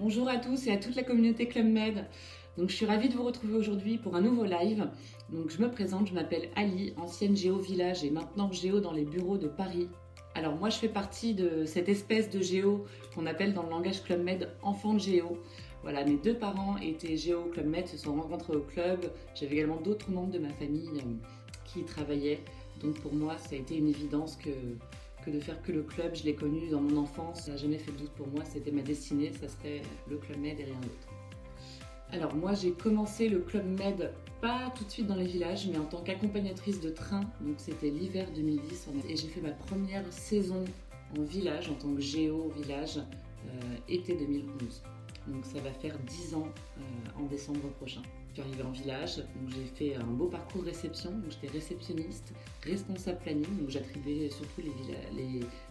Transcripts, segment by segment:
Bonjour à tous et à toute la communauté Club Med. Donc, je suis ravie de vous retrouver aujourd'hui pour un nouveau live. Donc, je me présente, je m'appelle Ali, ancienne géo village et maintenant géo dans les bureaux de Paris. Alors moi, je fais partie de cette espèce de géo qu'on appelle dans le langage Club Med enfant de géo. Voilà, mes deux parents étaient géo Club Med, se sont rencontrés au club. J'avais également d'autres membres de ma famille qui y travaillaient. Donc pour moi, ça a été une évidence que de faire que le club. Je l'ai connu dans mon enfance, ça n'a jamais fait de doute pour moi, c'était ma destinée, ça serait le Club Med et rien d'autre. Alors moi j'ai commencé le Club Med pas tout de suite dans les villages, mais en tant qu'accompagnatrice de train, donc c'était l'hiver 2010, et j'ai fait ma première saison en village, en tant que géo village, été 2011. Donc ça va faire 10 ans en décembre prochain. Je suis arrivée en village, donc j'ai fait un beau parcours réception, donc j'étais réceptionniste, responsable planning, donc j'attribuais surtout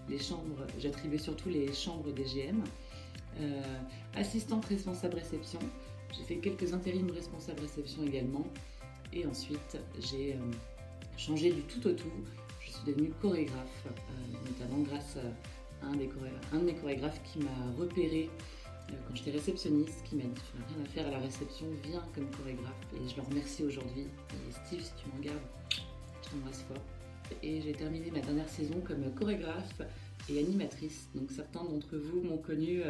les chambres, j'attribuais surtout les chambres des GM, assistante responsable réception, j'ai fait quelques intérims responsables réception également, et ensuite j'ai changé du tout au tout, je suis devenue chorégraphe, notamment grâce à un de mes chorégraphes qui m'a repérée quand j'étais réceptionniste, qui m'a dit tu n'as rien à faire à la réception, viens comme chorégraphe, et je le remercie aujourd'hui. Et Steve, si tu m'en gardes, je t'embrasse fort. Et j'ai terminé ma dernière saison comme chorégraphe et animatrice. Donc certains d'entre vous m'ont connue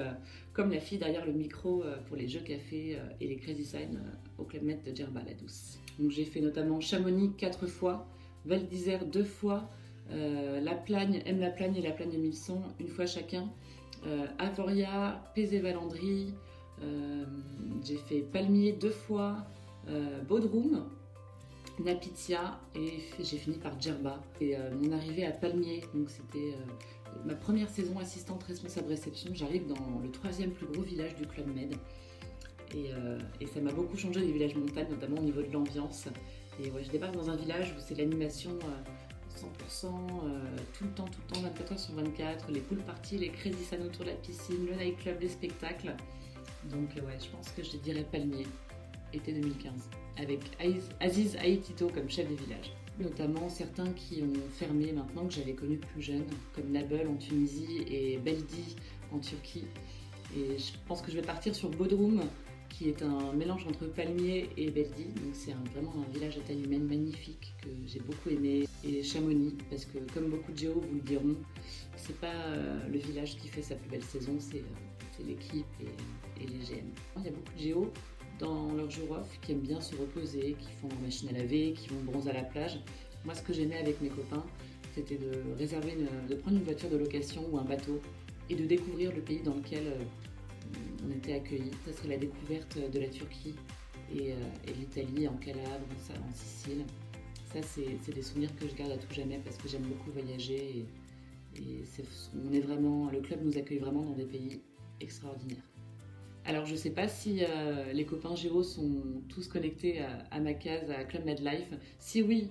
comme la fille derrière le micro pour les jeux café et les Crazy Sign au Club Med de Djerba la Douce. Donc j'ai fait notamment Chamonix 4 fois, Val d'Isère 2 fois, La Plagne, La Plagne et La Plagne de 1100 une fois chacun. Avoria, Pézé-Valandry, j'ai fait Palmier 2 fois, Bodrum, Napitia et j'ai fini par Djerba. Et mon arrivée à Palmier, donc c'était ma première saison assistante responsable réception. J'arrive dans le 3e plus gros village du Club Med et ça m'a beaucoup changé des villages montagnes, notamment au niveau de l'ambiance. Et ouais, je débarque dans un village où c'est l'animation 100%, tout le temps, 24 heures sur 24, les pool parties, les crazy sign autour de la piscine, le night club, les spectacles. Donc ouais, je pense que je dirais Palmier, été 2015, avec Aziz Aïtito comme chef des villages. Notamment certains qui ont fermé maintenant que j'avais connu plus jeune, comme Nabel en Tunisie et Beldi en Turquie. Et je pense que je vais partir sur Bodrum, qui est un mélange entre Palmier et Beldi. Donc c'est vraiment un village à taille humaine magnifique que j'ai beaucoup aimé. Et Chamonix, parce que comme beaucoup de géos vous le diront, c'est pas le village qui fait sa plus belle saison, c'est l'équipe et les GM. Il y a beaucoup de géos dans leur jour off qui aiment bien se reposer, qui font leur machine à laver, qui vont bronzer à la plage. Moi, ce que j'aimais avec mes copains, c'était de prendre une voiture de location ou un bateau et de découvrir le pays dans lequel on était accueillis. Ça serait la découverte de la Turquie et l'Italie, en Calabre, en Sicile. Ça, c'est des souvenirs que je garde à tout jamais parce que j'aime beaucoup voyager le club nous accueille vraiment dans des pays extraordinaires. Alors, je sais pas si les copains géo sont tous connectés à ma case, à Club Med Life. Si oui,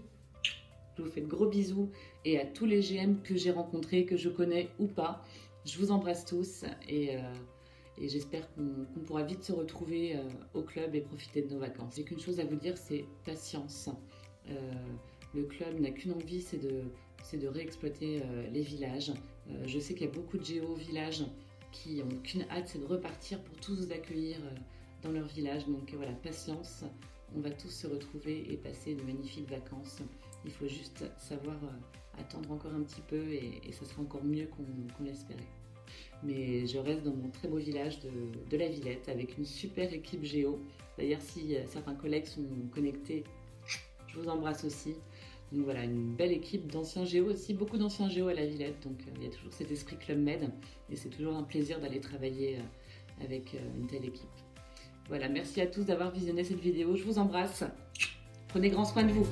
je vous fais de gros bisous et à tous les GM que j'ai rencontrés, que je connais ou pas, je vous embrasse tous et j'espère qu'on pourra vite se retrouver au club et profiter de nos vacances. J'ai qu'une chose à vous dire, c'est patience. Le club n'a qu'une envie, c'est de réexploiter les villages. Je sais qu'il y a beaucoup de géo villages qui ont qu'une hâte, c'est de repartir pour tous vous accueillir dans leur village. Donc voilà, patience, on va tous se retrouver et passer de magnifiques vacances. Il faut juste savoir attendre encore un petit peu et ça sera encore mieux qu'on l'espérait. Mais je reste dans mon très beau village de la Villette avec une super équipe géo. D'ailleurs, si certains collègues sont connectés, je vous embrasse aussi. Donc voilà, une belle équipe d'anciens géos aussi, beaucoup d'anciens géos à la Villette. Donc il y a toujours cet esprit Club Med et c'est toujours un plaisir d'aller travailler avec une telle équipe. Voilà, merci à tous d'avoir visionné cette vidéo. Je vous embrasse. Prenez grand soin de vous.